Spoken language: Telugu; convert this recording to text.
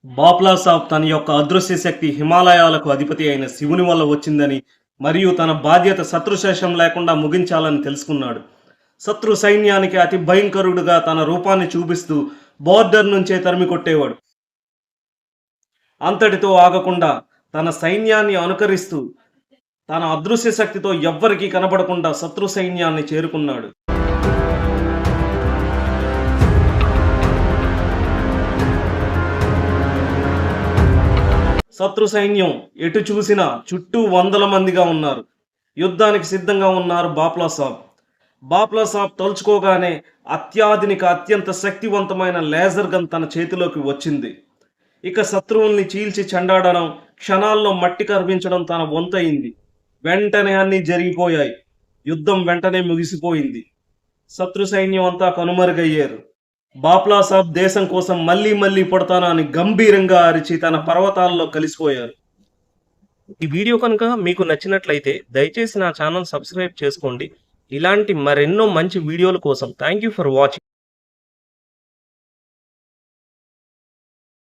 బాప్లా సాబ్ తన యొక్క అదృశ్య శక్తి హిమాలయాలకు అధిపతి అయిన శివుని వల్ల వచ్చిందని మరియు తన బాధ్యత శత్రుశేషం లేకుండా ముగించాలని తెలుసుకున్నాడు. శత్రు సైన్యానికి అతి భయంకరుడుగా తన రూపాన్ని చూపిస్తూ బోర్డర్ నుంచే తరిమి కొట్టేవాడు. అంతటితో ఆగకుండా తన సైన్యాన్ని అనుకరిస్తూ తన అదృశ్య శక్తితో ఎవ్వరికీ కనబడకుండా శత్రు సైన్యాన్ని చేరుకున్నాడు. శత్రు సైన్యం ఎటు చూసినా చుట్టూ వందల మందిగా ఉన్నారు. యుద్ధానికి సిద్ధంగా ఉన్నారు బాప్లా సాబ్. బాప్లా సాబ్ తలుచుకోగానే అత్యాధునిక అత్యంత శక్తివంతమైన లేజర్ గన్ తన చేతిలోకి వచ్చింది. ఇక శత్రువుల్ని చీల్చి చెండాడడం, క్షణాల్లో మట్టి కరిపించడం తన వంతయింది. వెంటనే అన్నీ జరిగిపోయాయి. యుద్ధం వెంటనే ముగిసిపోయింది. శత్రు సైన్యం అంతా కనుమరుగయ్యారు. బాప్లా సాబ్ దేశం కోసం మళ్ళీ మళ్ళీ పుడతానా అని గంభీరంగా అరిచి తన పర్వతాల్లో కలిసిపోయారు. ఈ వీడియో కనుక మీకు నచ్చినట్లయితే దయచేసి నా ఛానల్ సబ్స్క్రైబ్ చేసుకోండి. ఇలాంటి మరెన్నో మంచి వీడియోల కోసం థ్యాంక్ యూ ఫర్ వాచింగ్.